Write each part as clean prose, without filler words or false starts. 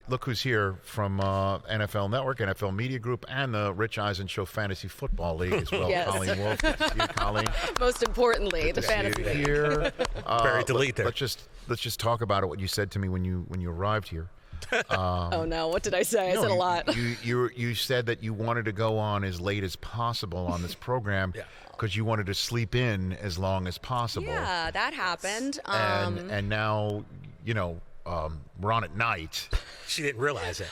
look who's here from NFL Network, NFL Media Group, and the Rich Eisen Show Fantasy Football League as well. Yes. Colleen Wolf, good to see you, Colleen. Most importantly, the fantasy league. Here. Buried delete there. Let's just talk about it. What you said to me when you arrived here. Oh no! What did I say? I said a lot. You said that you wanted to go on as late as possible on this program because you wanted to sleep in as long as possible. Yeah, that happened. And now, we're on at night. She didn't realize it.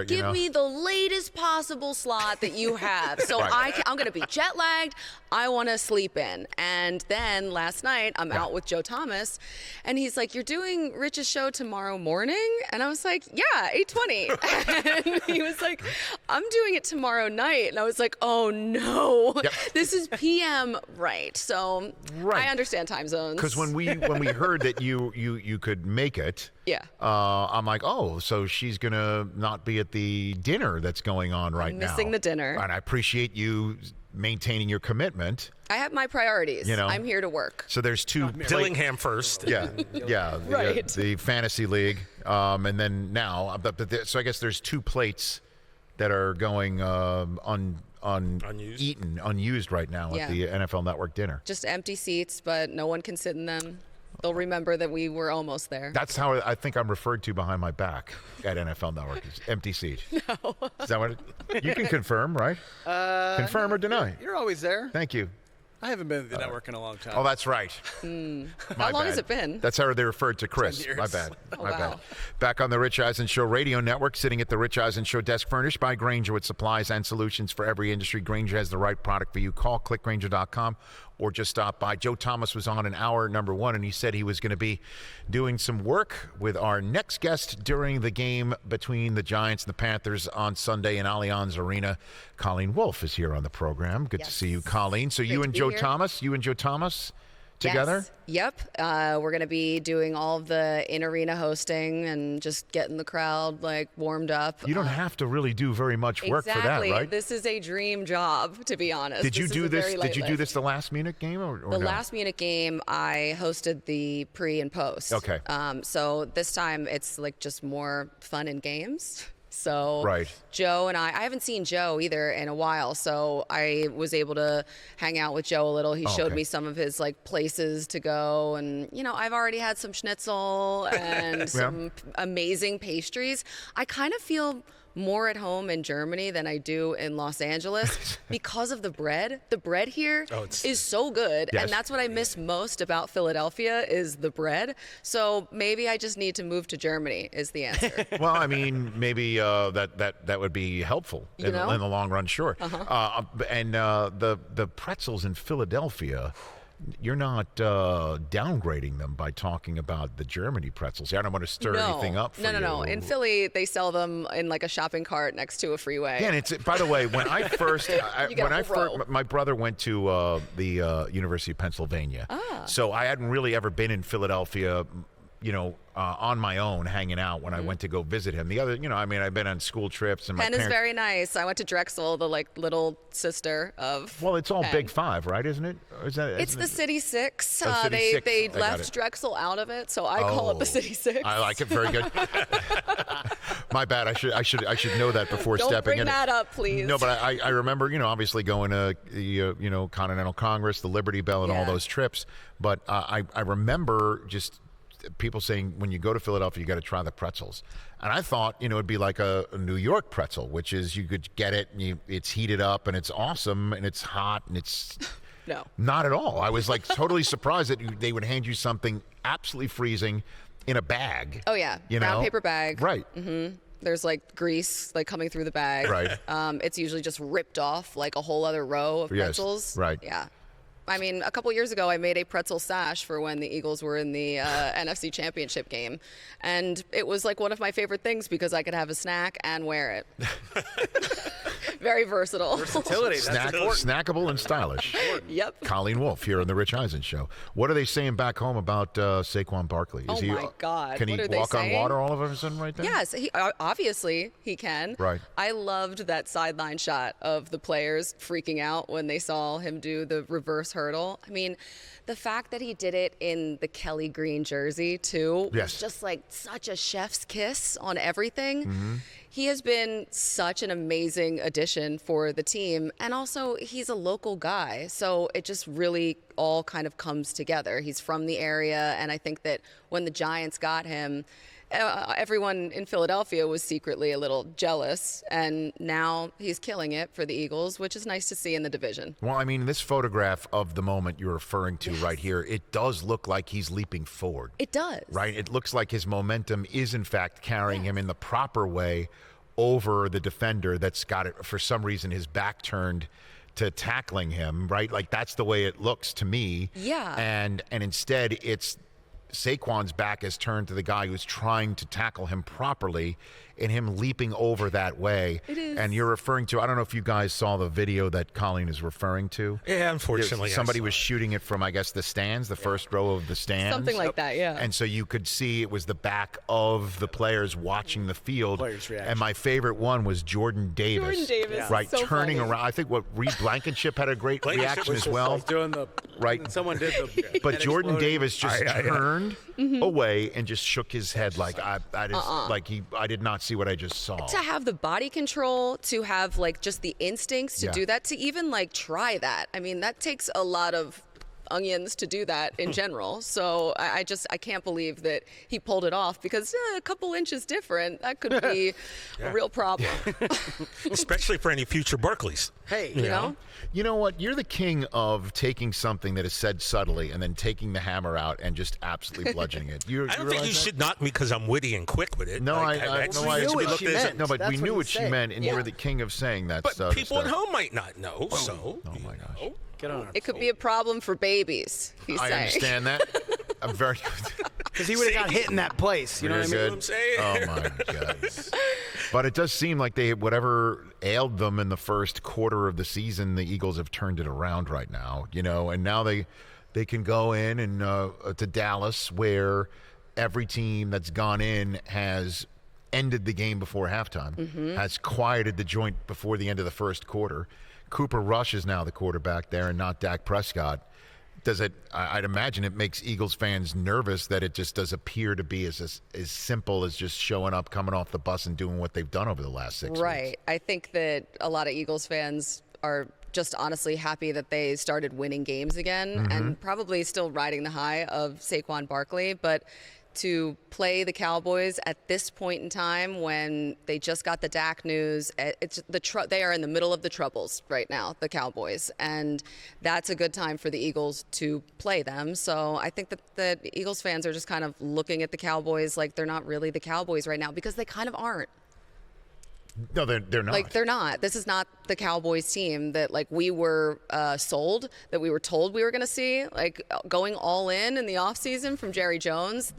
Give me the latest possible slot that you have. So Right. I'm going to be jet lagged. I want to sleep in. And then last night, I'm out with Joe Thomas, and he's like, "You're doing Rich's show tomorrow morning?" And I was like, "Yeah, 8:20." And he was like, "I'm doing it tomorrow night." And I was like, "Oh no, this is PM." Right. So I understand time zones. Because when we heard that you could make it, I'm like, oh, so she's gonna not be at the dinner that's going on right now. Missing the dinner. And I appreciate you maintaining your commitment. I have my priorities. I'm here to work. So there's two. Dillingham first. The fantasy league, and then now. So I guess there's two plates that are going unused right now at the NFL Network dinner. Just empty seats, but no one can sit in them. They'll remember that we were almost there. That's how I think I'm referred to behind my back at NFL Network. It's empty seat. No. Is that what you can confirm, right? Confirm or deny? You're always there. Thank you. I haven't been at the network in a long time. Oh, that's right. How long has it been? That's how they referred to Chris. 10 years. My bad. My wow. bad. Back on the Rich Eisen Show radio network, sitting at the Rich Eisen Show desk, furnished by Grainger with supplies and solutions for every industry. Grainger has the right product for you. Call clickgrainger.com or just stop by. Joe Thomas was on in hour number 1, and he said he was going to be doing some work with our next guest during the game between the Giants and the Panthers on Sunday in Allianz Arena. Colleen Wolfe is here on the program. Good to see you, Colleen. So you and Joe Thomas together? Yes. Yep. We're going to be doing all of the in-arena hosting and just getting the crowd warmed up. You don't have to really do very much work for that, right? This is a dream job, to be honest. Did you do this? Did you do this the last Munich game or the no? last Munich game? I hosted the pre and post. Okay. So this time it's just more fun and games. So right. Joe and I haven't seen Joe either in a while, so I was able to hang out with Joe a little. He showed me some of his places to go, and I've already had some schnitzel and some amazing pastries. I kind of feel more at home in Germany than I do in Los Angeles because of the bread. The bread here is so good, and that's what I miss most about Philadelphia is the bread. So maybe I just need to move to Germany is the answer. Well, I mean, maybe that would be helpful in the long run, sure. And the pretzels in Philadelphia, you're not downgrading them by talking about the Germany pretzels. I don't want to stir anything up for you. No. In Philly, they sell them in a shopping cart next to a freeway. Yeah, and it's, by the way, when I first, my brother went to the University of Pennsylvania. So I hadn't really ever been in Philadelphia, on my own, hanging out when I went to go visit him. The other, I've been on school trips. And Penn is very nice. I went to Drexel, the little sister of Well, it's all Penn. Big Five, right? Isn't it? It's the City Six. Six. They left Drexel out of it, so I call it the City Six. I like it. Very good. My bad. I should know that before Don't stepping in. bring that up, please. No, but I remember, obviously going to the Continental Congress, the Liberty Bell, and all those trips. But I remember just people saying when you go to Philadelphia, you got to try the pretzels. And I thought, it'd be like a New York pretzel, which is you could get it and it's heated up and it's awesome and it's hot and it's no, not at all. I was totally surprised that they would hand you something absolutely freezing in a bag. Oh yeah, brown paper bag. Right. Mm-hmm. There's grease coming through the bag. Right. It's usually just ripped off a whole other row of pretzels. Yes. Right. Yeah. I mean, a couple years ago, I made a pretzel sash for when the Eagles were in the NFC Championship game. And it was one of my favorite things because I could have a snack and wear it. Very versatile. Versatility. That's important. Snackable and stylish. Yep. Colleen Wolf here on the Rich Eisen Show. What are they saying back home about Saquon Barkley? Oh my God. Can he What are they walk on saying? water all of a sudden right there? Yes, obviously he can. Right. I loved that sideline shot of the players freaking out when they saw him do the reverse hurdle. I mean, the fact that he did it in the Kelly green jersey too was just like such a chef's kiss on everything. Mm-hmm. He has been such an amazing addition for the team, and also he's a local guy, so it just really all kind of comes together. He's from the area, and I think that when the Giants got him, everyone in Philadelphia was secretly a little jealous, and now he's killing it for the Eagles, which is nice to see in the division. Well, I mean, this photograph of the moment you're referring to right here, it does look like he's leaping forward. It does. Right? It looks like his momentum is, in fact, carrying him in the proper way over the defender that's got it, for some reason, his back turned to tackling him, right? Like, that's the way it looks to me. Yeah. And instead, it's Saquon's back is turned to the guy who's trying to tackle him properly, and him leaping over that way. It is. And you're referring to, I don't know if you guys saw the video that Colleen is referring to. Yeah, unfortunately. Somebody was shooting it from, I guess, the stands, the first row of the stands. Something like that, yeah. And so you could see it was the back of the players watching the field. Players' reaction. And my favorite one was Jordan Davis. Jordan Davis, Right, so turning funny. around. I think Reed Blankenship had a great Blankenship reaction was as well. He's doing the Right. Someone did the. But head Jordan exploding. Davis just turned away and just shook his head like I did not see what I just saw. To have the body control, to have like just the instincts to do that, to even like try that. I mean, that takes a lot of onions to do that in general. So I can't believe that he pulled it off, because a couple inches different, that could be a real problem. Especially for any future Barkleys. Hey, You know? You know what? You're the king of taking something that is said subtly and then taking the hammer out and just absolutely bludgeoning it. I don't think you should knock me because I'm witty and quick with it. No, Like, I actually knew looked what she at it- meant. No, but That's we what knew he's what she saying. meant, and Yeah. you were the king of saying that But stuff. people at home might not know, so. Oh my gosh. get on It could be a problem for babies, he's I saying. understand that. I'm very because he would have got hit in that place. You know what I Very mean? good. You know what I'm saying? Oh my God. But it does seem like whatever ailed them in the first quarter of the season, the Eagles have turned it around right now, and now they can go in and to Dallas, where every team that's gone in has ended the game before halftime, has quieted the joint before the end of the first quarter. Cooper Rush is now the quarterback there and not Dak Prescott. I'd imagine it makes Eagles fans nervous that it just does appear to be as simple as just showing up, coming off the bus, and doing what they've done over the last 6 weeks. Right. I think that a lot of Eagles fans are just honestly happy that they started winning games again, and probably still riding the high of Saquon Barkley. But to play the Cowboys at this point in time, when they just got the Dak news, they are in the middle of the troubles right now, the Cowboys, and that's a good time for the Eagles to play them. So I think that the Eagles fans are just kind of looking at the Cowboys like they're not really the Cowboys right now, because they kind of aren't. No, they're not. Like, they're not. This is not the Cowboys team that, like, we were sold, that we were told we were going to see, like, going all in the offseason from Jerry Jones.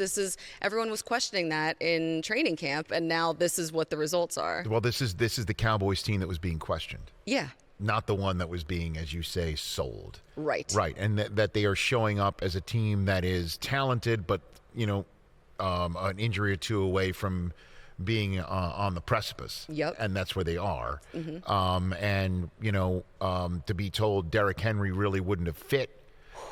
Everyone was questioning that in training camp, and now this is what the results are. Well, this is the Cowboys team that was being questioned. Yeah. Not the one that was being, as you say, sold. Right. Right, and that they are showing up as a team that is talented, but, an injury or two away from being on the precipice. Yep. And that's where they are. To be told Derrick Henry really wouldn't have fit.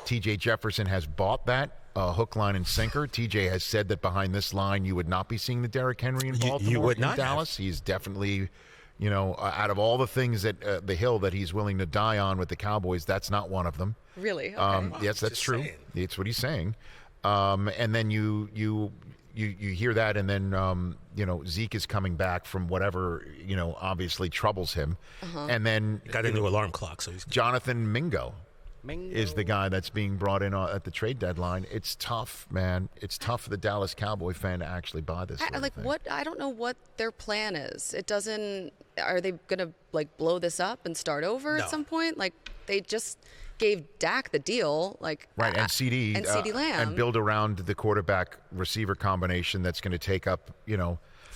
TJ Jefferson has bought that hook, line, and sinker. TJ has said that behind this line you would not be seeing the Derrick Henry in Baltimore, you would in not Dallas. He's definitely, out of all the things that the hill that he's willing to die on with the Cowboys, that's not one of them. Really? Okay. Yes, that's Just true. saying. It's what he's saying. And then you hear that, and then Zeke is coming back from whatever obviously troubles him, and then Got a new alarm clock, so he's. Jonathan Mingo is the guy that's being brought in at the trade deadline. It's tough, man. It's tough for the Dallas Cowboy fan to actually buy this. sort of thing. I don't know what their plan is. Are they going to, like, blow this up and start over No. at some point? Like, they just gave Dak the deal, like, Right, and CD Lamb. and build around the quarterback receiver combination that's going to take up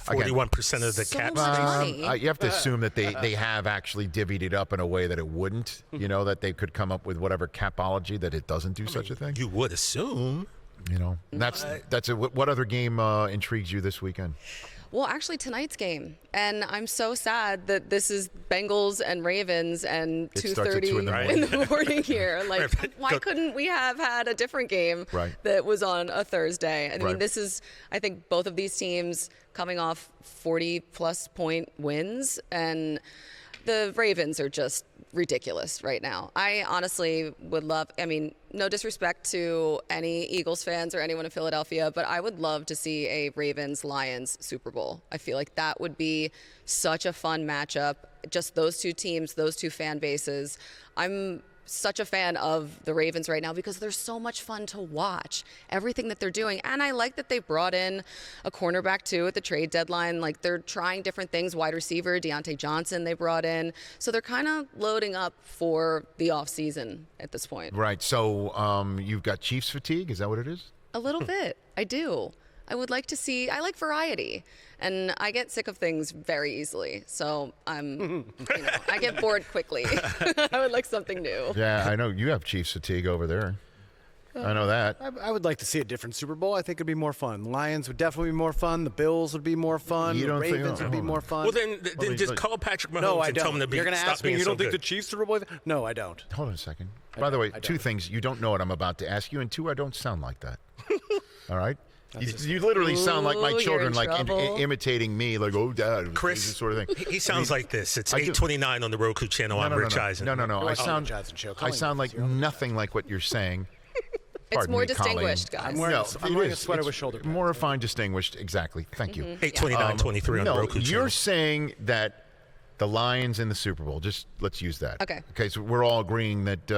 41% of the So cap much space. money. You have to assume that they have actually divvied it up in a way that it wouldn't. You know, that they could come up with whatever capology that it doesn't do such a thing. You would assume. You know, that's it. What other game intrigues you this weekend? Well, actually, tonight's game, and I'm so sad that this is Bengals and Ravens and It starts at 2 in the 2:30 in the morning here. Like, why couldn't we have had a different game Right. that was on a Thursday? I mean, Right. this is, I think, both of these teams coming off 40-plus point wins, and the Ravens are just ridiculous right now. I honestly would love, I mean, no disrespect to any Eagles fans or anyone in Philadelphia, but I would love to see a Ravens-Lions Super Bowl. I feel like that would be such a fun matchup. Just those two teams, those two fan bases. I'm such a fan of the Ravens right now because they're so much fun to watch, everything that they're doing. And I like that they brought in a cornerback too at the trade deadline. Like, they're trying different things. Wide receiver, Deontay Johnson, they brought in. So they're kind of loading up for the offseason at this point. Right. So you've got Chiefs fatigue. Is that what it is? A little bit. I do. I would like to see, I like variety, and I get sick of things very easily. So I get bored quickly. I would like something new. Yeah, I know you have Chiefs fatigue over there. I know that. I would like to see a different Super Bowl. I think it'd be more fun. Lions would definitely be more fun. The Bills would be more fun. You The don't think- Ravens would be hold more on. fun. Well, then just call Patrick Mahomes no, I and tell him don't. to You're going to stop ask me, being you so don't think good. the Chiefs Super Bowl? No, I don't. Hold on a second. By the way, two things. You don't know what I'm about to ask you, and two, I don't sound like that. All right? You literally sound like my Ooh, children, you're in like trouble. imitating me, like, oh, Dad. Chris, this sort of thing. He sounds like this. It's I do. 8:29 on the Roku channel. I'm Rich Eisen. No. I watching sound, Rich Eisen Show. I Colleen sound Wolfe like is here. nothing like what you're saying. It's Pardon more me, Colleen. distinguished, guys. I'm wearing, I'm it wearing a is. sweater It's with shoulder pads. more refined, distinguished. Exactly. Thank you. 8:29:23 on the Roku channel. You're saying that the Lions in the Super Bowl, just let's use that. Okay, so we're all agreeing that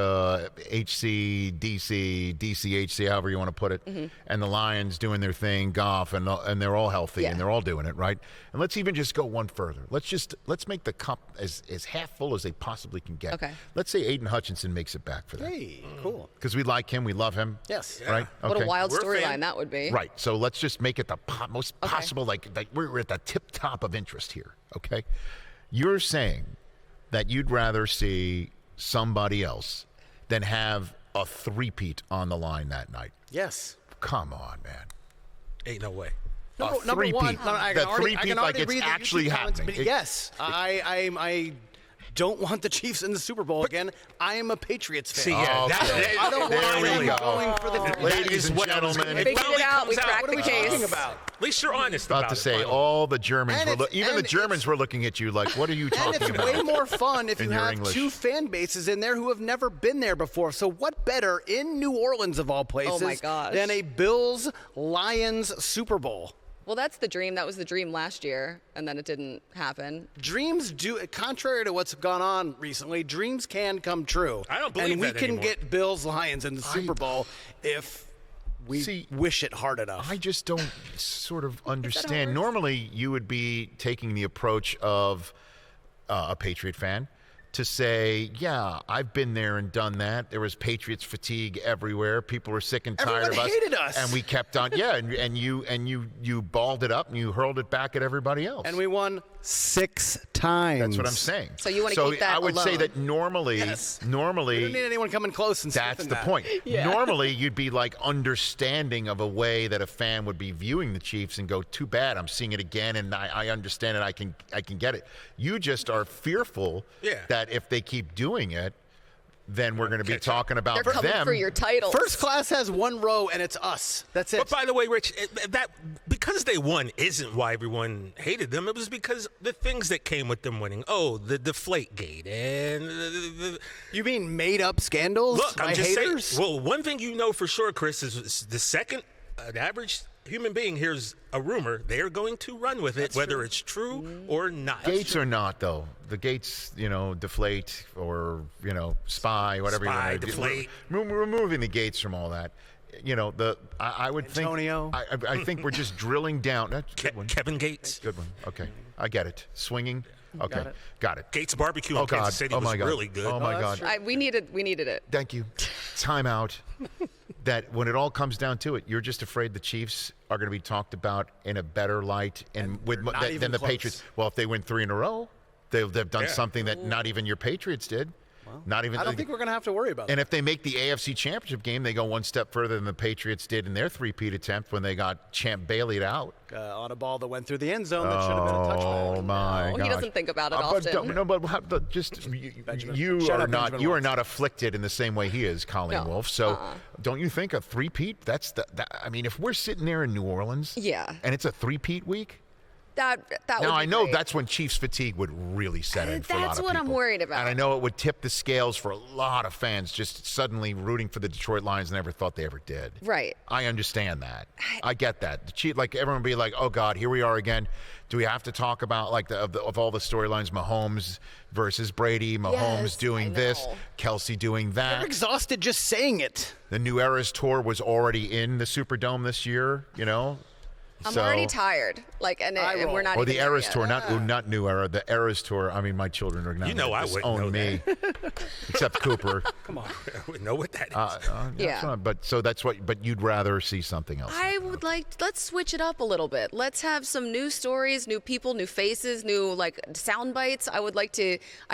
HC, DC, HC, however you want to put it, and the Lions doing their thing, Goff, and they're all healthy, and they're all doing it, right? And let's even just go one further. Let's make the cup as half full as they possibly can get. Okay. Let's say Aiden Hutchinson makes it back for that. Hey, cool. Because we like him, we love him. Yes. Right? What Okay. a wild We're a fan. storyline that would be. Right. So let's just make it the most possible, like we're at the tip top of interest here, okay? You're saying that you'd rather see somebody else than have a three-peat on the line that night. Yes. Come on, man. Ain't no way. Number one, three-peat. I The can already three-peat, like read it's the actually YouTube comments, happening. but yes, I don't want the Chiefs in the Super Bowl again. I am a Patriots fan. See, yeah, I don't want there we them go. going for the Ladies and what I was gentlemen. gonna- Figured finally it out. comes We cracked What the are we talking case. about? At least you're honest About about to it, say, finally. all the Germans And were it's- even the and Germans it's- were looking at you like, what are you And talking it's about? way more fun if In you your have English. two fan bases in there who have never been there before. So what better in New Orleans of all places Oh my gosh. than a Bills-Lions Super Bowl? Well, that's the dream. That was the dream last year, and then it didn't happen. Dreams do, contrary to what's gone on recently, dreams can come true. I don't believe And we that can anymore. get Bills-Lions in the Super Bowl if we wish it hard enough. I just don't sort of understand. hard? Normally, you would be taking the approach of a Patriot fan to say, yeah, I've been there and done that. There was Patriots fatigue everywhere. People were sick and tired Everyone of us. hated us. And we kept on, yeah, and you balled it up and you hurled it back at everybody else. And we won 6 times. That's what I'm saying. So you wanna keep that I would say alone? that normally, Yes. We normally don't need anyone coming close and that's sniffing the that. point. Normally, you'd be like understanding of a way that a fan would be viewing the Chiefs and go, "Too bad, I'm seeing it again, and I understand it. I can get it." You just are fearful that if they keep doing it, then we're going to be talking about They're coming them. for your title. First class has one row, and it's us. That's it. But by the way, Rich, that because they won isn't why everyone hated them. It was because the things that came with them winning. Oh, the Deflate Gate and the You mean made-up scandals look. by I'm just haters? saying. Well, one thing you know for sure, Chris, is the second an average human being hears a rumor, they're going to run with it, whether it's true or not. Gates or not, though. The Gates, deflate or, spy, whatever Spy, you want to deflate. Removing the Gates from all that. I would Antonio. think. I think we're just drilling down. That's a good one. Kevin Gates. Good one. Okay. I get it. Swinging. Okay. Got it. Gates Barbecue in Oh, God. Kansas City Oh, was my God. really good. Oh, my that's God. true. We needed it. Thank you. Time out. that when it all comes down to it, you're just afraid the Chiefs are going to be talked about in a better light than the Patriots. Well, if they win 3 in a row, they've done something that not even your Patriots did. Not even. I don't think we're going to have to worry about that. And if they make the AFC Championship game, they go one step further than the Patriots did in their three-peat attempt when they got Champ Bailey'd out. On a ball that went through the end zone that should have been a touchback. Oh my God! He doesn't think about it often. But just you are not afflicted in the same way he is, Colleen Wolf. So don't you think a three-peat? I mean, if we're sitting there in New Orleans, and it's a three-peat week. That now, would I be know great. that's when Chiefs fatigue would really set in for a lot of people. That's what I'm worried about. And I know it would tip the scales for a lot of fans just suddenly rooting for the Detroit Lions never thought they ever did. Right. I understand that. I get that. Like everyone would be like, oh, God, here we are again. Do we have to talk about like of all the storylines, Mahomes versus Brady, Mahomes doing this, Kelsey doing that? They're exhausted just saying it. The New Eras tour was already in the Superdome this year, you know? I'm already tired. And we're not. Or the even Eras there tour, yet. not New Era. The Eras tour. I mean, my children are not. I wouldn't own know me, except Cooper. Come on, I wouldn't know what that is. Yeah. But so that's what. But you'd rather see something else. I would let's switch it up a little bit. Let's have some new stories, new people, new faces, new sound bites. I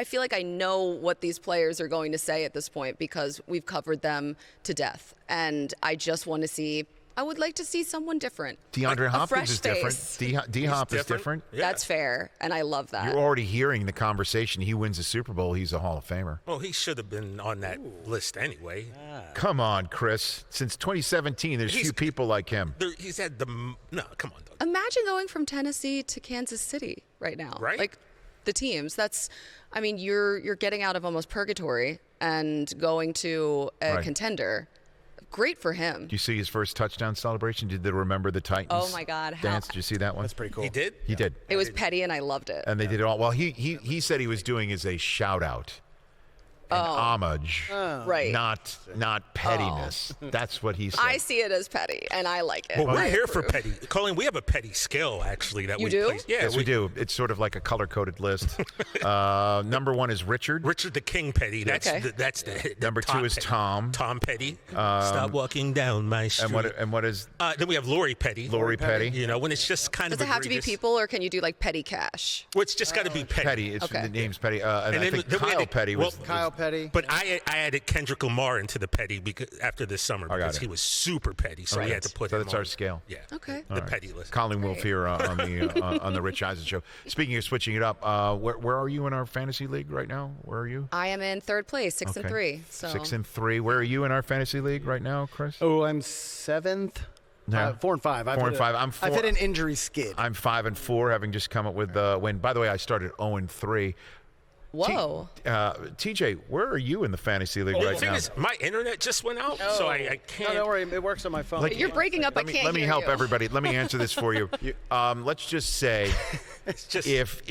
feel like I know what these players are going to say at this point because we've covered them to death, and I just want to see. I would like to see someone different. DeAndre Hopkins is face. different. D-Hop is different. Yeah. That's fair, and I love that. You're already hearing the conversation. He wins the Super Bowl. He's a Hall of Famer. Well, he should have been on that list anyway. Come on, Chris. Since 2017, there's few people like him. He's had come on, Doug. Imagine going from Tennessee to Kansas City right now. Right. The teams. You're getting out of almost purgatory and going to a contender. Great for him. Do you see his first touchdown celebration? Did they remember the Titans? Oh my God! Dance? Did you see that one? That's pretty cool. He did? He did. It was petty, and I loved it. And they did it all. Well, he said he was doing as a shout out, an homage, right? Not pettiness. That's what he said. I see it as petty, and I like it. Well, we're I here approve. for petty. Colleen, we have a petty scale actually that You we do? place. Yeah, Yes, we do. It's sort of like a color-coded list. Number 1 is Richard. Richard the King Petty. That's Okay. the Number 2 is Petty. Tom. Tom Petty. Stop walking down my street. And what is Then we have Lori Petty. Lori Petty? You know, when it's just kind Does of it have to be egregious. people, or can you do petty cash? Well, it's just got to be petty. Petty? It's Okay. the name's Petty. And I then- think then we Kyle had- Petty was. well, Kyle Petty. But I added Kendrick Lamar into the petty after this summer got because it. he was super petty, so we had to put So him that's on. our scale. Yeah. Okay. The petty list. Colleen Wolf here on the Rich Eisen Show. Speaking of switching it up, where are you in our fantasy league right now? Where are you? I am in third place, 6 and Okay. 3. So 6 and 3. Where are you in our fantasy league right now, Chris? Oh, I'm 7th. No. 4 and 5. 4 and 5. I've hit an injury skid. I'm 5 and 4, having just come up with the win. By the way, I started 0 and 3. whoa. TJ, where are you in the fantasy league Well, right the thing now? is, my internet just went out, so I No, can't. don't worry. It works on my phone. Like- You're breaking up. I can't Let me hear help you. everybody. Let me answer this for you. Let's just say, It's just if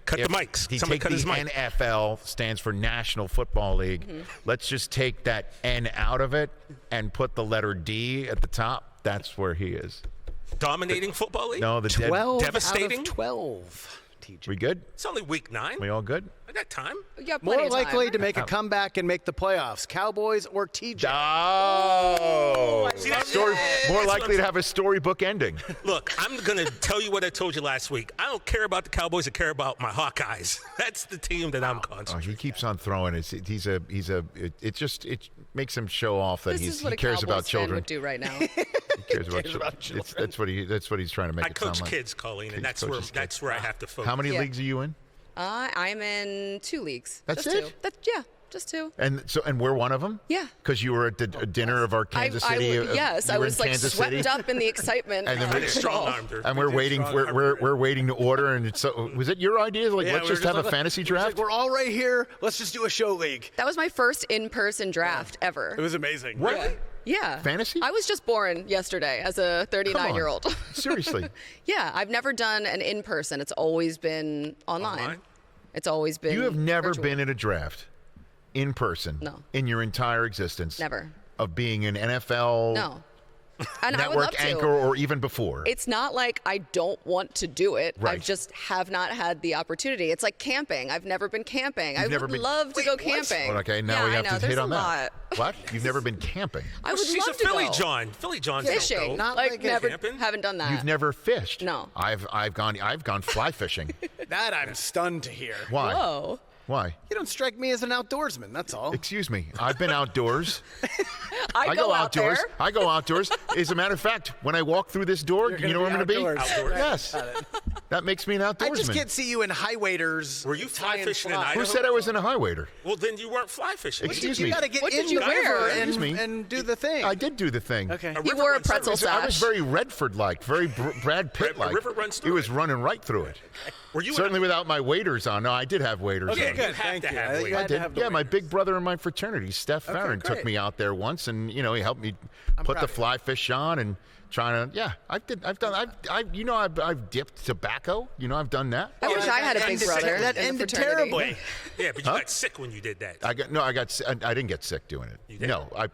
Cut the mics. he Somebody take cut the his mic. NFL stands for National Football League. Let's just take that N out of it and put the letter D at the top. That's where he is. dominating football league. No, the 12 Devastating? out of 12. TJ. We good? It's only week 9. We all good? I got time. You got plenty More of likely time. to make a comeback and make the playoffs, Cowboys or TJ. Oh, See, that's- story, more that's likely what to have a storybook ending. Look, I'm gonna tell you what I told you last week. I don't care about the Cowboys. I care about my Hawkeyes. That's the team that I'm Oh, concentrating. he keeps on throwing. It makes him show off that This is what he a cares about Cowboys fan children. would do right now. He cares about children. That's what he's trying to make I it sound coach like. kids, Colleen, and He that's coaches where kids. I have to focus. How many Yeah. leagues are you in? I'm in 2 leagues. That's just it? 2. Yeah, just 2. And we're one of them. Yeah. Because you were at the dinner of our Kansas City. Yes, you I were was in like Kansas swept City. up in the excitement. And then of we- it Strong all. armed her. And we're waiting. We're waiting to order. And it's was it your idea? Like, Yeah, let's we were just have a like, fantasy we're just draft. like, we're all right here. Let's just do a show league. That was my first in-person draft ever. It was amazing. What? Yeah. Fantasy? I was just born yesterday as a Come on. 39-year-old. Seriously. Yeah, I've never done an in-person. It's always been online. Online? It's always been You have never virtual. been in a draft in person. No. In your entire existence. Never. Of being an NFL. No. And I would love network to. anchor or even before. It's not like I don't want to do it. I Right. just have not had the opportunity. It's like camping. I've never been camping. I never would been- love to go camping. Well, okay, now yeah, we have I know. to There's hit a on lot. that. What? You've never been camping? I would She's love a to Philly go. John. Philly John's Fishing. Not Like like never. camping? Haven't done that. You've never fished? No. I've gone fly fishing. That I'm stunned to hear. Why? Whoa. Why? You don't strike me as an outdoorsman. That's all. Excuse me. I've been outdoors. I go out outdoors. there. I go outdoors. As a matter of fact, when I walk through this door, You're you know where I'm gonna going to be be? outdoors. Yes. That makes me an I outdoorsman. just can't see you in high waders. Were you fly tying fishing in flies. Idaho? Who said I was in a high wader? Well, then you weren't fly fishing. Excuse You me. got to get What in did you the wear? river Excuse me. and do the thing. I did do the thing. Okay. You wore a pretzel I was sash. very Redford-like, very Brad Pitt-like. river runs It through was it. running right through it. Were you Certainly without my waders on. No, I did have waders Okay, on. good. have Thank to you. have You waders. I had to did. have the Yeah, my waders. big brother in my fraternity, Steph Farron, took great. me out there once, and he helped me put proud the of you. fly fish on and trying to. Yeah, I've dipped tobacco. I've done that. I wish I had a big brother. That in the ended fraternity. terribly. Yeah, but you got sick when you did that. I didn't get sick doing it. You did? No, I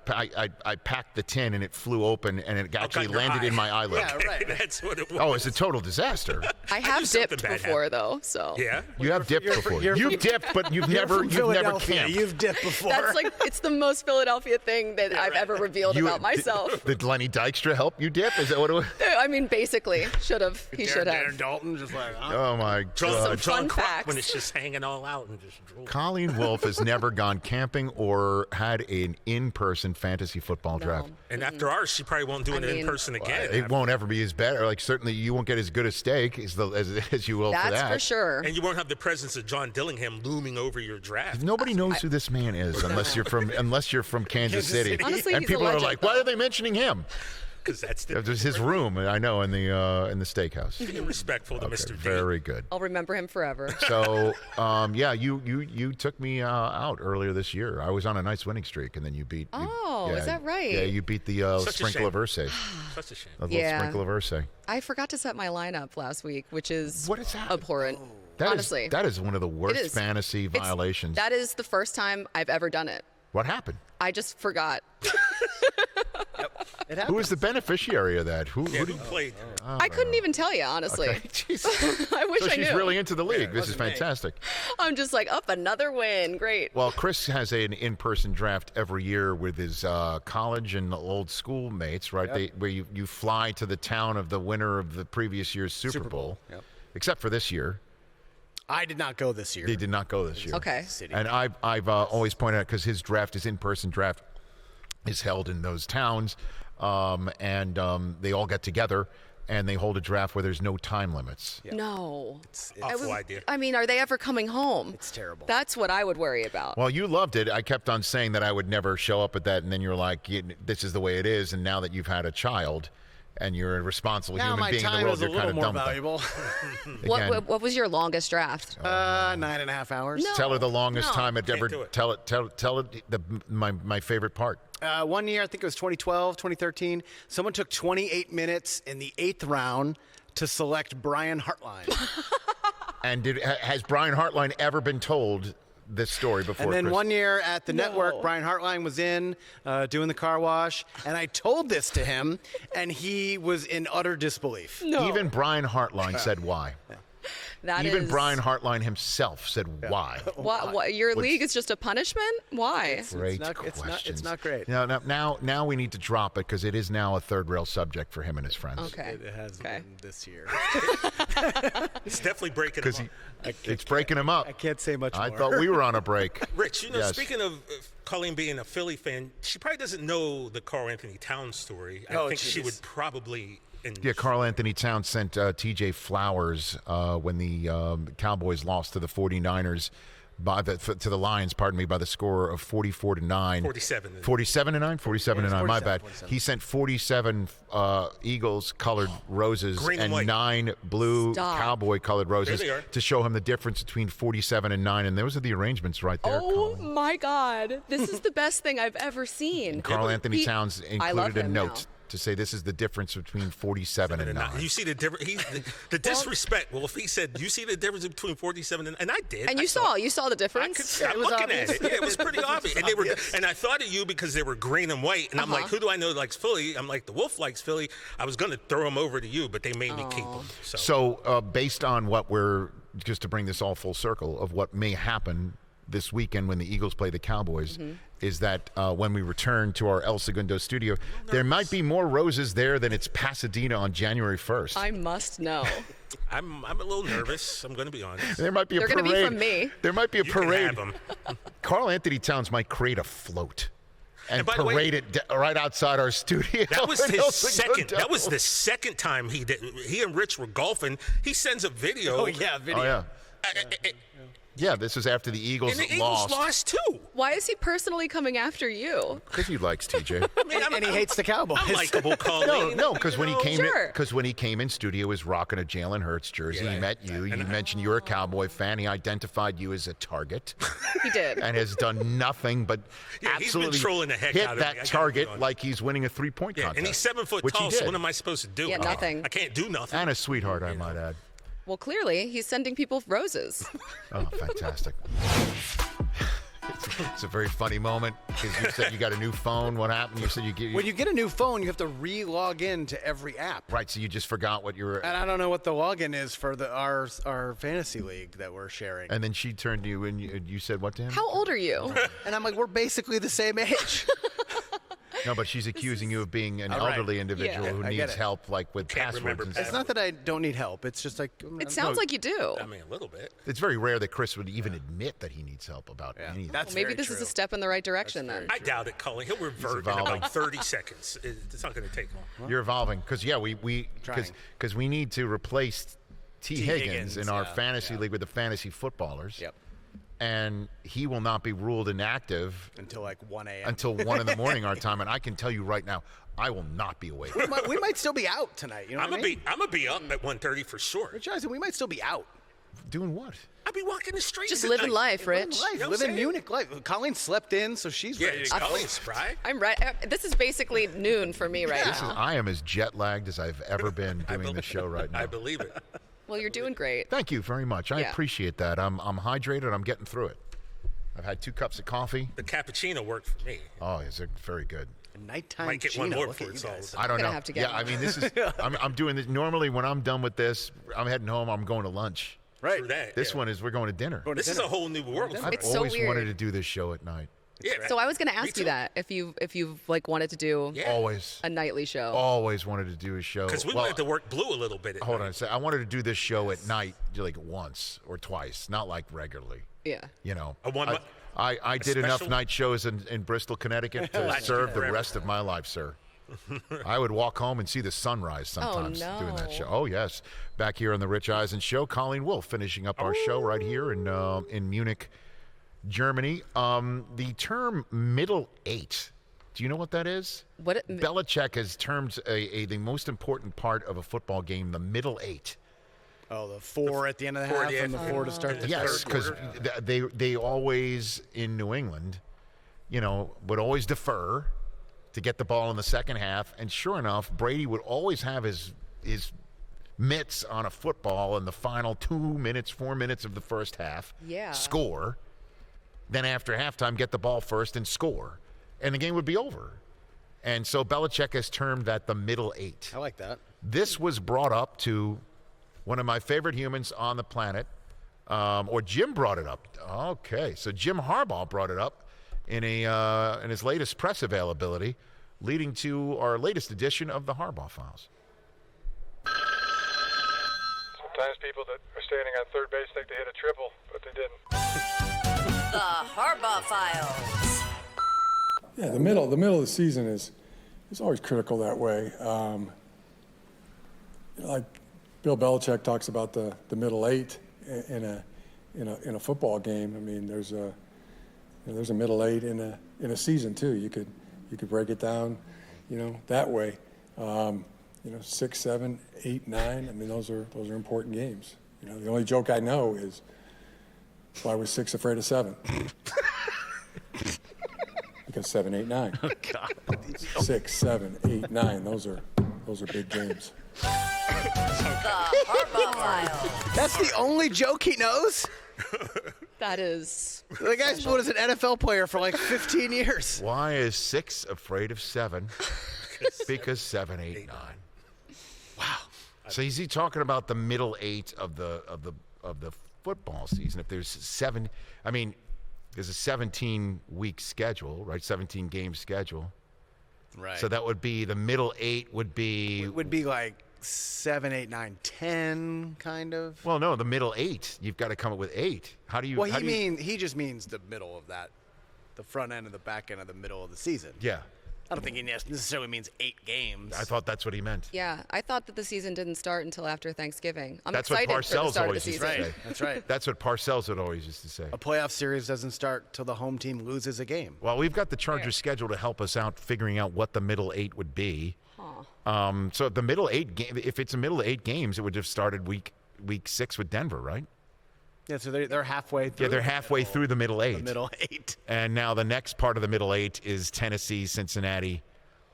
packed the tin and it flew open and it actually got your landed eye. in my eyelid. Yeah, right. That's what it was. Oh, it's a total disaster. I have knew something dipped bad before, though. So Yeah? You have dipped before. You've dipped, but you've never From Philadelphia. camped. You've dipped before. that's like it's the most Philadelphia thing that I've ever revealed about myself. Did Lenny Dykstra help you dip? Is that what it was? I mean, basically, should have. He should Darren have. Dalton just like, Oh my God. fun Croc facts. when it's just hanging all out and just drool. Colleen Wolf has never gone camping or had an in-person fantasy football draft. And after ours, she probably won't do it in person again. It won't ever be as better. Like certainly, you won't get as good a steak as you will for That's that. for sure. And you won't have the presence of John Dillingham looming over your draft. Nobody knows who this man is unless you're from Kansas City. Honestly, and he's a people are legend, like, "Why though. are they mentioning him?" Because that's the There's his room, I know, in the steakhouse. being respectful to Okay, Mr. D. very good. I'll remember him forever. So, yeah, you took me out earlier this year. I was on a nice winning streak, and then you beat. Oh, is that right? Yeah, you beat the Such a sprinkle shame. of Ursay. Such a shame. The little Yeah. sprinkle of Ursay. I forgot to set my lineup last week, which is What is that? abhorrent. That is- Honestly, that is one of the worst is. fantasy It's- violations. That is the first time I've ever done it. What happened? I just forgot. it Who happens. was the beneficiary of that? Who Yeah, who who did? played? I couldn't even tell you, honestly. Okay. Jeez. I wish So I she's knew. really into the league. This is fantastic. I'm just like, up another win. Great. Well, Chris has an in-person draft every year with his college and old school mates, right? Where you fly to the town of the winner of the previous year's Super Bowl. Yep. Except for this year. I did not go this year. They did not go this year. Okay. And I've always pointed out, because his draft, his in-person draft, is held in those towns, and they all get together and they hold a draft where there's no time limits. No. Awful idea. I mean, are they ever coming home? It's terrible. That's what I would worry about. Well, you loved it. I kept on saying that I would never show up at that, and then you're like, "This is the way it is." And now that you've had a child, and you're a responsible now human my being in the time world, is a you're kind little of more dumb. valuable. What was your longest draft? 9.5 hours. Tell her the longest No. time it ever. do it. Tell it. My favorite part. One year, I think it was 2012, 2013, someone took 28 minutes in the 8th round to select Brian Hartline. And has Brian Hartline ever been told this story before? And then Chris? one year at the network, Brian Hartline was in doing the car wash, and I told this to him, and he was in utter disbelief. No. Even Brian Hartline said why. That Even is- Brian Hartline himself said why. What, your league is just a punishment? Why? Great not- questions. it's not great. Now we need to drop it, because it is now a third rail subject for him and his friends. Okay. It has Okay. been this year. It's definitely breaking Because him up. it's breaking him up. I can't say much I more. thought we were on a break. Rich, Yes. speaking of Colleen being a Philly fan, she probably doesn't know the Carl Anthony Towns story. I Oh, think she jeez. would probably. Yeah, Carl Anthony Towns sent T.J. Flowers when the Cowboys lost to the 49ers to the Lions, pardon me, by the score of 44-9. 47. 47-9? 47-9, my bad. 47. He sent 47 Eagles-colored roses Green and and white. 9 blue Stop. Cowboy-colored roses There they are. to show him the difference between 47 and 9, and those are the arrangements right there, Oh Colin. my God. This is the best thing I've ever seen. Carl Anthony He- Towns I love included a him note now. to say this is the difference between 47 and 9. You see the difference? The disrespect. Well, if he said, "You see the difference between 47 and I did," and you saw the difference. I'm looking at it. Yeah, it was pretty obvious. And and I thought of you because they were green and white. And I'm like, who do I know likes Philly? I'm like, the Wolf likes Philly. I was going to throw him over to you, but they made me keep him. So based on what just to bring this all full circle of what may happen this weekend when the Eagles play the Cowboys, is that when we return to our El Segundo studio, there might be more roses there than it's Pasadena on January 1st. I must know. I'm a little nervous. I'm going to be honest. There might be a They're parade. They're going to be from me. There might be a parade. You can have them. Carl Anthony Towns might create a float and by the way, parade it right outside our studio. That was his second. That was the second time he did. He and Rich were golfing. He sends a video. Oh yeah, video. Oh yeah. Yeah, this is after the Eagles and the lost. Eagles lost too. Why is he personally coming after you? Because he likes TJ. And he hates the Cowboys. I'm likable, Colleen. No, because when he came Sure. in, because when he came in studio, he was rocking a Jalen Hurts jersey. He met you. You mentioned you're a Cowboy fan. He identified you as a target. He did. And has done nothing but absolutely he's been trolling the heck hit out of that me. target like he's winning a 3-point contest. And he's 7 foot which tall. he did. So what am I supposed to do? Yeah, nothing. I can't do nothing. And a sweetheart, I might add. Well, clearly, he's sending people roses. Oh, fantastic. It's a very funny moment because you said you got a new phone. What happened? You said When you get a new phone, you have to re-log in to every app. Right, so you just forgot what you were. And I don't know what the login is for our fantasy league that we're sharing. And then she turned to you and you said what to him? How old are you? And I'm like, we're basically the same age. No, but she's accusing you of being an elderly individual who I get needs it. help, like with Can't passwords remember and It's stuff. not that I don't need help. It's just like It sounds like you do. I mean, a little bit. It's very rare that Chris would even admit that he needs help about anything. That's Maybe very this true. is a step in the right direction then. I doubt it, Colleen. He'll revert in evolving. about 30 seconds. It's not going to take long. You're evolving because because we need to replace T. Higgins in our fantasy league with the fantasy footballers. Yep. And he will not be ruled inactive Until like 1 a.m. until 1 in the morning our time. And I can tell you right now, I will not be awake. we might still be out tonight. You know I'm what I mean? gonna be up at 1:30 for sure. Rich Eisen, we might still be out. Doing what? I'll be walking the streets. Just at living night. life, Rich. You know what Live I'm in saying? Munich life. Colleen slept in, so she's Yeah, ready. Colleen's spry. I'm right. This is basically noon for me right now. I am as jet lagged as I've ever been doing the show right now. I believe it. Well, you're doing great. Thank you very much. I Yeah. appreciate that. I'm hydrated. I'm getting through it. I've had 2 cups of coffee. The cappuccino worked for me. Oh, is it very good? Nighttime Might get Gino. one more Look for at you it's all. guys. I don't gonna know. have to get Yeah, one. I mean, this is. I'm doing this normally when I'm done with this. I'm heading home. I'm going to lunch. Right. Through that, This yeah. one is we're going to dinner. This is a whole new world. For I've me. It's so always weird. wanted to do this show at night. Yeah, So I was going to me ask too. you that if you've like wanted to do Yeah. Always, a nightly show. always wanted to do a show. Because we Well, wanted to work blue a little bit. At Hold night. on a second. I wanted to do this show at night, like once or twice, not like regularly. Yeah. You know, A one- I did enough special? night shows in Bristol, Connecticut to Last serve the forever. rest of my life, sir. I would walk home and see the sunrise sometimes doing that no. show. Oh, yes. Back here on the Rich Eisen Show, Colleen Wolfe finishing up our show right here in Munich, Germany. The term middle eight, do you know what that is? Belichick has termed the most important part of a football game the middle eight. Oh, the 4 at the end of the four half at the and the end. 4 to start the Yes, third because quarter. they always, in New England, would always defer to get the ball in the second half. And sure enough, Brady would always have his mitts on a football in the final 2 minutes, 4 minutes of the first half. Yeah. Score. Then after halftime, get the ball first and score. And the game would be over. And so Belichick has termed that the middle eight. I like that. This was brought up to one of my favorite humans on the planet, or Jim brought it up. Okay, so Jim Harbaugh brought it up in his latest press availability, leading to our latest edition of the Harbaugh Files. Sometimes people that are standing on third base think they hit a triple, but they didn't. The Harbaugh Files. Yeah, the middle of the season is always critical that way. Like Bill Belichick talks about the middle eight in a football game. I mean, there's a middle eight in a season too. You could break it down, that way. 6, 7, 8, 9. I mean, those are important games. The only joke I know is why was 6 afraid of 7? because 7, 8, 9. Oh, God. 6, 7, 8, 9. Those are big games. The Harbaugh File. That's the only joke he knows? That is. The guy's been as an NFL player for like 15 years. Why is 6 afraid of 7? Because 7, 8, 9. Wow. So is he talking about the middle 8 of the football season? If there's 7, I mean, there's a 17-week schedule, right? 17-game schedule. Right. So that would be the middle 8 would be. Would be like 7, 8, 9, 10, kind of. Well, no, the middle 8. You've got to come up with 8. How do you? Well, how do you, he just means the middle of that, the front end and the back end of the middle of the season. Yeah. I don't think he necessarily means 8 games. I thought that's what he meant. Yeah, I thought that the season didn't start until after Thanksgiving. I'm That's what excited for the Parcells start of the always used to season. say. That's right. That's what Parcells would always used to say. A playoff series doesn't start till the home team loses a game. Well, we've got the Chargers schedule to help us out figuring out what the middle 8 would be. So the middle 8 game, if it's a middle 8 games, it would have started week 6 with Denver, right? Yeah, so they're halfway through. Yeah, they're halfway through the middle 8. The middle 8. And now the next part of the middle 8 is Tennessee, Cincinnati,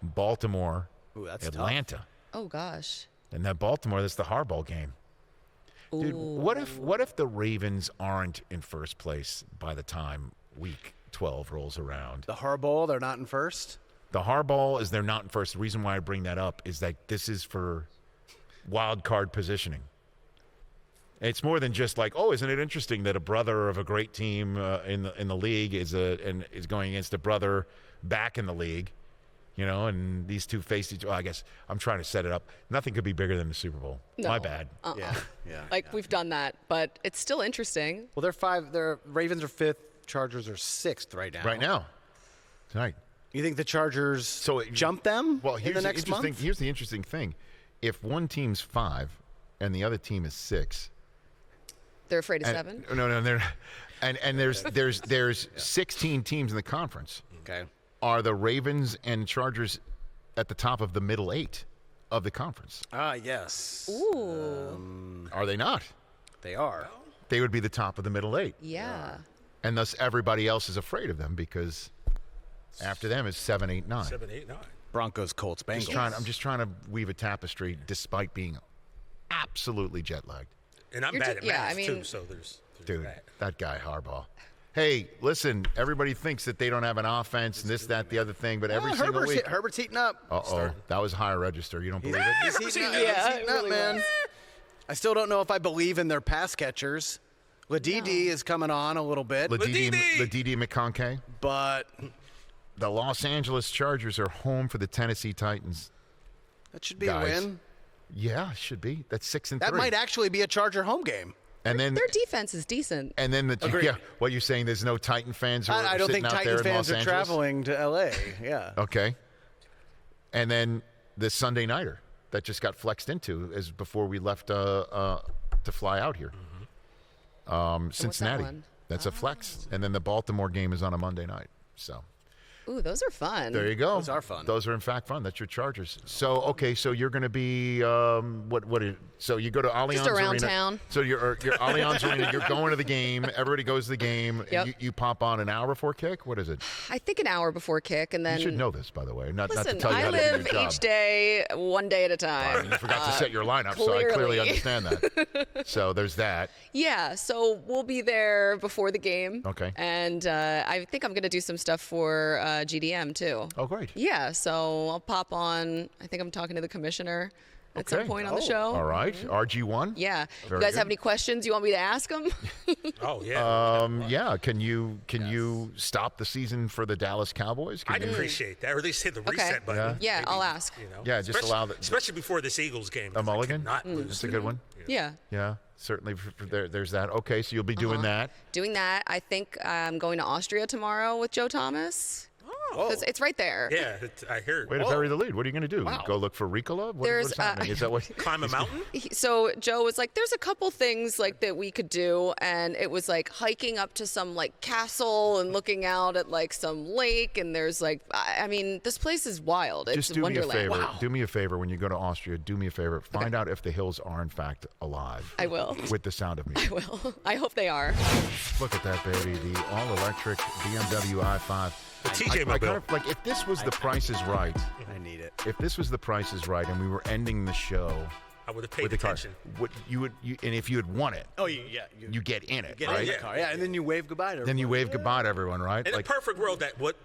Baltimore, Ooh, that's Atlanta. Oh gosh. And that Baltimore, that's the Harbaugh game. Dude, what if the Ravens aren't in first place by the time week 12 rolls around? The Harbaugh, they're not in first. The Harbaugh is they're not in first. The reason why I bring that up is that this is for wild card positioning. It's more than just like, oh, isn't it interesting that a brother of a great team in the league is going against a brother back in the league, you know, and these two face each. Well, I guess I'm trying to set it up. Nothing could be bigger than the Super Bowl. No. My bad. Yeah. We've done that, but it's still interesting. Well, they're 5. Their Ravens are 5th. Chargers are 6th right now. Right now, tonight. You think the Chargers jump them in the next month? Here's the interesting thing: if one team's 5 and the other team is 6, They're afraid of 7. No, they're and there's 16 teams in the conference. Okay. Are the Ravens and Chargers at the top of the middle 8 of the conference? Ah, yes. Ooh. Are they not? They are. They would be the top of the middle 8. Yeah. And thus everybody else is afraid of them because after them is 7, 8, 9. 7, 8, 9. Broncos, Colts, Bengals. I'm just trying to weave a tapestry despite being absolutely jet lagged. And I'm bad at math, too, so there's Dude, that guy Harbaugh. Hey, listen, everybody thinks that they don't have an offense and this, that, the other thing, but every single week. Herbert's heating up. Uh-oh, that was higher register. You don't believe it? He's heating up. He's heating up, man. I still don't know if I believe in their pass catchers. Ladidi is coming on a little bit. Ladidi McConkey. But the Los Angeles Chargers are home for the Tennessee Titans. That should be a win. Yeah, it should be. That's 6-3. That might actually be a Charger home game. And then Their defense is decent. And then what you're saying? There's no Titan fans who are I don't sitting think out there Titans in fans Los are Angeles? traveling to L.A. Yeah. Okay. And then the Sunday nighter that just got flexed into is before we left to fly out here. Cincinnati. That's a flex. And then the Baltimore game is on a Monday night. So. Ooh, those are fun. There you go. Those are fun. Those are in fact fun. That's your Chargers. So okay, so you're going to be so you go to Allianz Just around Arena. town. So you're Allianz Arena. You're going to the game. Everybody goes to the game. Yep. You pop on an hour before kick. What is it? I think an hour before kick, and then You should know this, by the way. Not listen, to tell you I how to do live your job. each day, one day at a time. You forgot to set your lineup, so I clearly understand that. So there's that. Yeah, so we'll be there before the game. Okay. And I think I'm going to do some stuff for GDM too. Oh, great. Yeah, so I'll pop on. I think I'm talking to the commissioner at some Okay. point on the show. All right. RG1. Yeah. Very You guys good. have any questions you want me to ask them? Oh, yeah. Yeah. Can you stop the season for the Dallas Cowboys? Can I'd you- appreciate that, or at least hit the reset button. Yeah. Yeah, maybe, I'll ask. You know? Yeah, just especially, allow especially before this Eagles game. a mulligan. Not lose. That's a good one. Yeah. Yeah, certainly. There's that. Okay, so you'll be doing that. Doing that. I think I'm going to Austria tomorrow with Joe Thomas. Oh. 'Cause it's right there. Yeah, I heard. Way to bury the lead. What are you going to do? Wow. Go look for Ricola? What's happening? Is that what? Climb a mountain? So Joe was like, there's a couple things like that we could do, and it was like hiking up to some like castle and looking out at like some lake, and there's like, I mean, this place is wild. It's Just do Wonderland. me a favor. Do me a favor when you go to Austria. Do me a favor. Find out if the hills are in fact alive. I will. With the sound of music. Well, I hope they are. Look at that, baby. The all-electric BMW i5. The TJ I Mobile. kind of, like, if this was The Price is Right, I need it. if this was The Price is Right, and we were ending the show I would have paid with the car, attention. and if you had won it, Oh, you get in it, get right? in the car. Yeah, and then you wave goodbye to Then you everybody. wave goodbye to everyone, right? In a perfect world, that what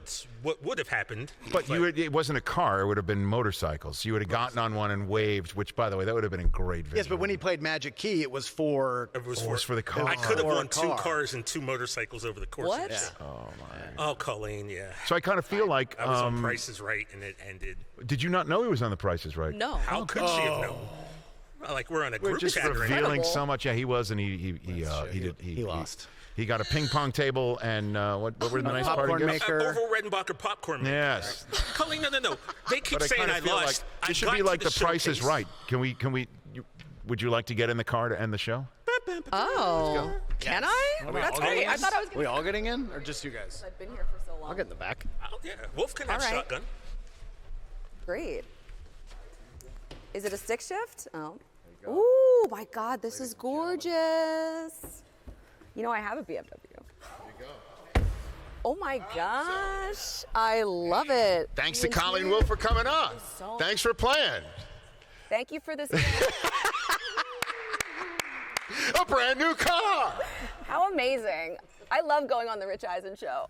would have happened. But it wasn't a car; it would have been motorcycles. You would have gotten on one and waved. Which, by the way, that would have been a great visual. Yes, but when he played Magic Key, it was for... It was for the car. I could have For a won 2 car. cars and 2 motorcycles over the course What? of this. Oh my! Oh, Colleen, yeah. So I kind of feel like I was on Price is Right, and it ended. Did you not know he was on The Price is Right? No. How could she have known? Like we're on a We're group just chat right now. revealing so much. Yeah, he was, and he lost. He got a ping pong table and what were the nice popcorn party gifts? maker. Orville Redenbacher popcorn maker. Yes. Colleen, no. They keep But I saying kind I of feel lost. like this should I be got like to The Price is showcase. Right. Would you like to get in the car to end the show? Oh, can I? That's great. I thought I was We all getting in, or just you guys? I've been here for so long. I'll get in the back. Oh, yeah. Wolf can have All right. shotgun. Great. Is it a stick shift? Oh. Ooh, my God, this is gorgeous. You know, I have a BMW. Oh my gosh, I love it. Thanks The to Colleen interior- Wolf for coming on. so- Thanks for playing. Thank you for this. A brand new car. How amazing. I love going on the Rich Eisen Show.